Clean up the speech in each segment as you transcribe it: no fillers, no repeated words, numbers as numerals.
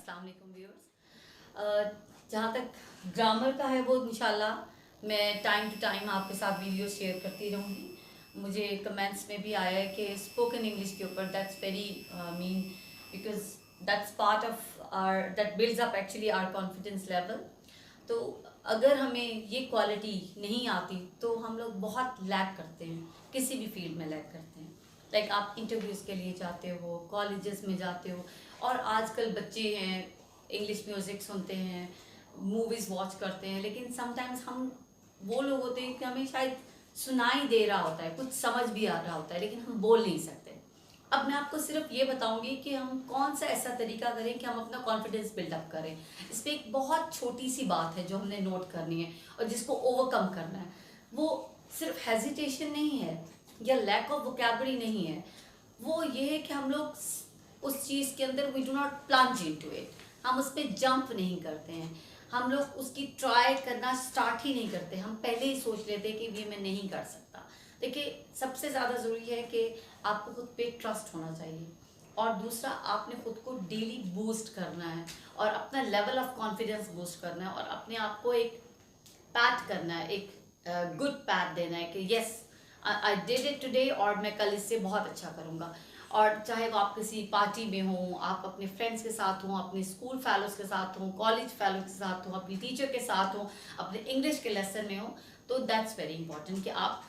अस्सलाम वालेकुम व्यूअर्स। जहाँ तक ग्रामर का है वो इंशाल्लाह मैं टाइम टू टाइम आपके साथ वीडियो शेयर करती रहूँगी। मुझे कमेंट्स में भी आया है कि स्पोकन इंग्लिश के ऊपर that's very mean because that's part of our that builds up actually our confidence level. तो अगर हमें ये क्वालिटी नहीं आती तो हम लोग बहुत लैक करते हैं, किसी भी फील्ड में लैक करते हैं। लाइक आप इंटरव्यूज़ के लिए जाते हो, कॉलेजेस में जाते हो, और आजकल बच्चे हैं इंग्लिश म्यूज़िक सुनते हैं, मूवीज़ वॉच करते हैं, लेकिन समटाइम्स हम वो लोग होते हैं कि हमें शायद सुनाई दे रहा होता है, कुछ समझ भी आ रहा होता है, लेकिन हम बोल नहीं सकते। अब मैं आपको सिर्फ ये बताऊंगी कि हम कौन सा ऐसा तरीका करें कि हम अपना कॉन्फिडेंस बिल्डअप करें। इस पर एक बहुत छोटी सी बात है जो हमने नोट करनी है और जिसको ओवरकम करना है। वो सिर्फ हेजिटेशन नहीं है या लैक ऑफ वोकैबुलरी नहीं है, वो ये है कि हम लोग उस चीज़ के अंदर we do not plunge into it, हम उस पर जंप नहीं करते हैं, हम लोग उसकी ट्राई करना स्टार्ट ही नहीं करते। हम पहले ही सोच लेते हैं कि ये मैं नहीं कर सकता। देखिए, सबसे ज़्यादा ज़रूरी है कि आपको खुद पे ट्रस्ट होना चाहिए, और दूसरा आपने खुद को डेली बूस्ट करना है और अपना लेवल ऑफ कॉन्फिडेंस बूस्ट करना है, और अपने आप को एक पैट करना है, एक गुड पैट देना है कि yes I did it today, और मैं कल इससे बहुत अच्छा करूँगा। और चाहे वो आप किसी पार्टी में हो, आप अपने फ्रेंड्स के साथ हों, अपने स्कूल फेलोज के साथ हों, कॉलेज फेलोज के साथ हों, अपनी टीचर के साथ हों, अपने इंग्लिश के लेसन में हो, तो दैट्स वेरी इंपॉर्टेंट कि आप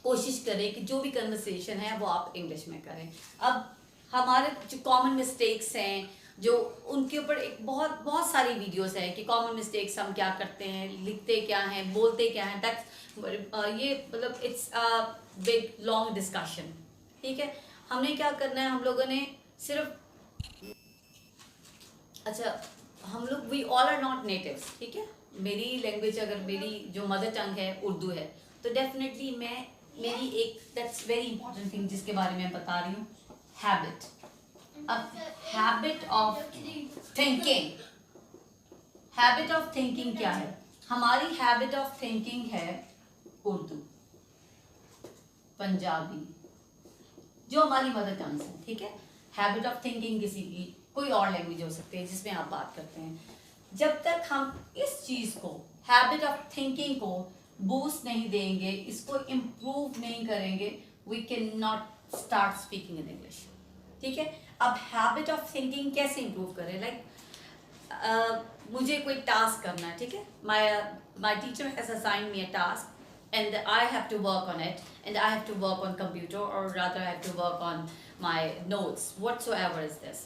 कोशिश करें कि जो भी कन्वर्सेशन है वो आप इंग्लिश में करें। अब हमारे जो कॉमन मिस्टेक्स हैं, जो उनके ऊपर एक बहुत बहुत सारी वीडियोस हैं कि कॉमन मिस्टेक्स हम क्या करते हैं, लिखते क्या हैं, बोलते क्या हैं। दैट्स ये मतलब it's a big long discussion. ठीक है, हमने क्या करना है, हम लोगों ने सिर्फ अच्छा, हम लोग we all are not natives. ठीक है, मेरी लैंग्वेज, अगर मेरी जो मदर टंग है उर्दू है, तो डेफिनेटली मैं मेरी एक दैट्स वेरी इंपॉर्टेंट थिंग जिसके बारे में बता रही हूँ, हैबिट। अब habit of thinking, habit of thinking क्या है? हमारी हैबिट ऑफ थिंकिंग है उर्दू, पंजाबी, जो हमारी मदर टंग है। ठीक है, हैबिट ऑफ थिंकिंग किसी की कोई और लैंग्वेज हो सकती है जिसमें आप बात करते हैं। जब तक हम इस चीज़ को, हैबिट ऑफ थिंकिंग को बूस्ट नहीं देंगे, इसको इम्प्रूव नहीं करेंगे, we can not start speaking in English. ठीक है, अब हैबिट ऑफ थिंकिंग कैसे इम्प्रूव करें? मुझे कोई टास्क करना है, ठीक है, my teacher has assigned me a task and I have to work on it, and I have to work on computer, or rather I have to work on my notes, whatsoever is this.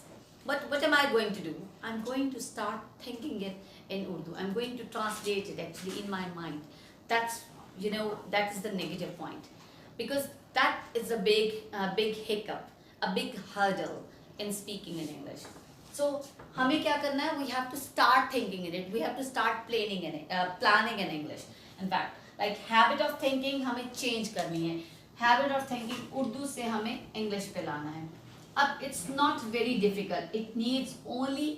But what am I going to do? I'm going to start thinking it in Urdu. I'm going to translate it actually in my mind. That's, you know, that is the negative point, because that is a big hiccup, a big hurdle in speaking in English. So हमें क्या करना है? We have to start thinking in it. We have to start planning in it, planning in English. In fact, like habit of thinking हमें change करनी है। Habit of thinking Urdu से हमें English पे लाना है। अब it's not very difficult, it needs only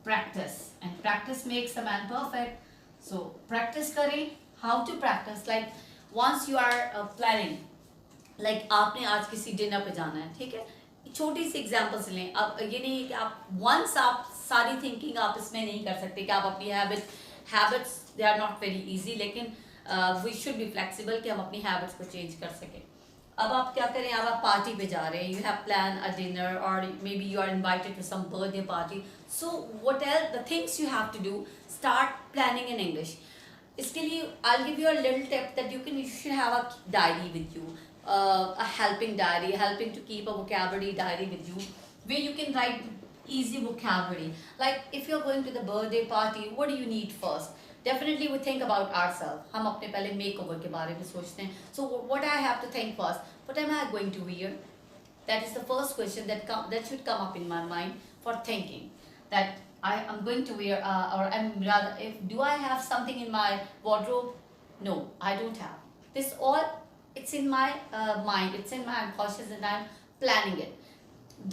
practice, and practice makes a man perfect. So practice करें। How to practice? Like once you are planning, like आपने आज किसी डिनर पे जाना है, ठीक है, छोटी सी एग्जाम्पल्स लें। अब ये नहीं है कि आप वंस आप सारी थिंकिंग आप इसमें नहीं कर सकते कि आप अपनी habits they are not very easy, लेकिन वी शुड बी फ्लेक्सिबल कि हम अपनी हैबिट्स को चेंज कर सकें। अब आप क्या करें? अब आप पार्टी पे जा रहे हैं, you have plan a dinner, और maybe you are invited to some birthday party. So what all the things you have to do, start planning in English. इसके लिए I give you a little tip that you should have a diary with you, a helping diary, helping to keep a vocabulary diary with you, where you can write easy vocabulary. Like if you're going to the birthday party, what do you need first? Definitely we think about ourselves. हम अपने पहले makeover के बारे में सोचते हैं. So what I have to think first? What am I going to wear? That is the first question that should come up in my mind for thinking. That I am going to wear, or I'm rather, do I have something in my wardrobe? No, I don't have. This all, it's in my mind, it's in my unconscious, and I'm planning it.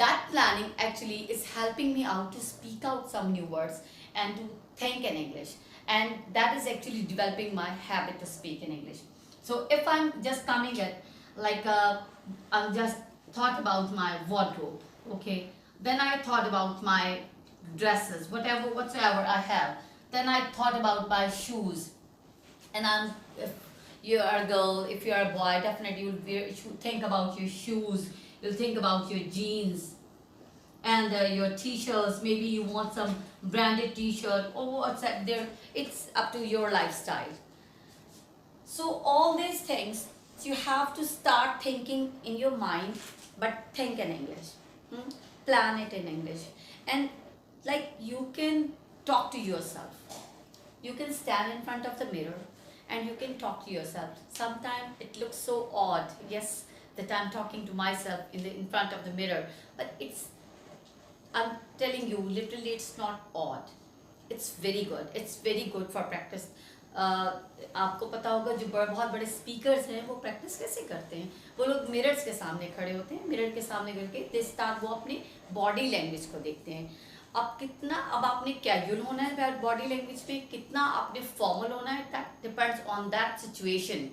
That planning actually is helping me out to speak out some new words and to think in English, and that is actually developing my habit to speak in English. So if I'm just coming at like I'm just thought about my wardrobe, okay, then I thought about my dresses, whatever whatsoever I have. Then I thought about my shoes, and if you're a girl, if you're a boy, definitely you think about your shoes, you'll think about your jeans and your t-shirts. Maybe you want some branded t-shirt or what's that there. It's up to your lifestyle. So all these things you have to start thinking in your mind, but think in English. Hmm? Plan it in English. And like you can talk to yourself. You can stand in front of the mirror and you can talk to yourself. Sometimes it looks so odd, yes, that I'm talking to myself in front of the mirror, but I'm telling you, literally, it's not odd. It's very good. It's very good for practice. आपको पता होगा जो बहुत बड़े speakers हैं वो practice कैसे करते हैं. वो लोग मिरर्स के सामने खड़े होते हैं, मिरर के सामने करके दे स्टार्ट, वो अपनी बॉडी लैंग्वेज को देखते हैं. अब आपने कैजुअल होना है बॉडी लैंग्वेज में, कितना आपने फॉर्मल होना है, that depends on that situation.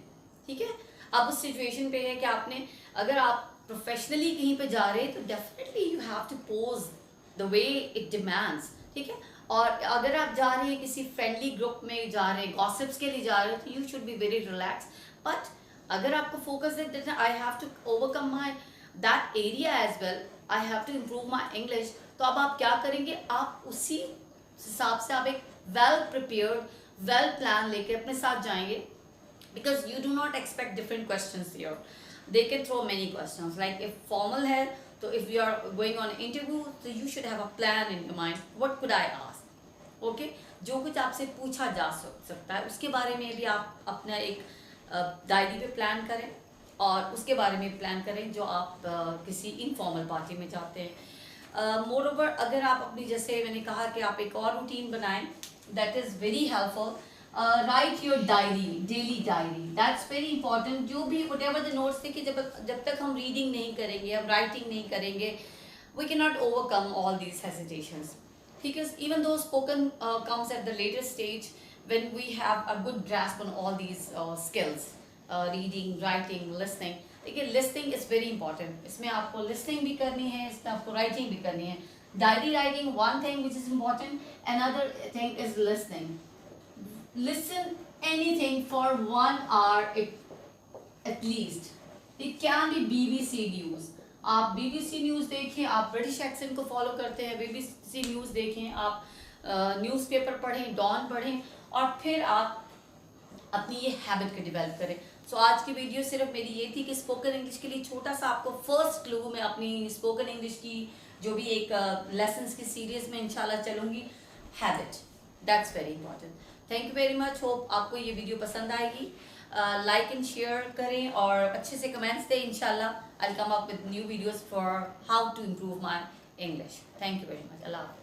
ठीक है. अब उस सिचुएशन पे है कि आपने, अगर आप प्रोफेशनली कहीं पे जा रहे हैं तो definitely you have to pose the way it demands. ठीक है. और अगर आप जा रहे हैं किसी फ्रेंडली ग्रुप में जा रहे हैं, गॉसिप्स के लिए जा रहे हैं, तो you should be very relax. But अगर आपको फोकस है I have to overcome my that area as well, I have to improve my English, तो अब आप क्या करेंगे, आप उसी हिसाब से आप एक वेल प्रिपेयर्ड, वेल प्लान लेके अपने साथ जाएंगे. Because you do not expect different question here. They can throw many question. Like if formal है, तो if you are going on an interview, so you should have a plan in your mind. What could I ask? Okay? जो कुछ आपसे पूछा जा सकता है उसके बारे में भी आप अपना एक डायरी पे प्लान करें, और उसके बारे में प्लान करें जो आप किसी इनफॉर्मल पार्टी में जाते हैं. मोर ओवर, अगर आप अपनी, जैसे मैंने कहा कि आप एक और रूटीन बनाएं, that is very helpful. Right your diary, daily diary, that's very important. जो भी वट एवर द नोट्स थे कि जब तक हम रीडिंग नहीं करेंगे, हम राइटिंग नहीं करेंगे, we can not overcome all these hesitations. ठीक है. Even though spoken comes at the latest stage when we have a good grasp on all these skills, reading, writing, listening. देखिए, listening is very important. इसमें आपको listening भी करनी है, इसमें आपको writing भी करनी है. Diary writing, one thing which is important. Another thing is listening. Listen anything for 1 hour at least. It can be BBC News. आप BBC न्यूज़ देखें, आप ब्रिटिश एक्सेंट को फॉलो करते हैं, BBC न्यूज़ देखें, आप न्यूज़पेपर पढ़ें, डॉन पढ़ें, और फिर आप अपनी ये हैबिट को डेवलप करें. सो आज की वीडियो सिर्फ मेरी ये थी कि स्पोकन इंग्लिश के लिए छोटा सा आपको फर्स्ट क्लू मैं अपनी स्पोकन इंग्लिश की जो भी एक लेसन्स की सीरीज में इंशाल्लाह चलूँगी. Habit, that's very important. Thank you very much. Hope आपको ये वीडियो पसंद आएगी. लाइक एंड शेयर करें और अच्छे से कमेंट्स दें. इंशाल्लाह I will come up with new videos for how to improve my English. Thank you very much. Allah.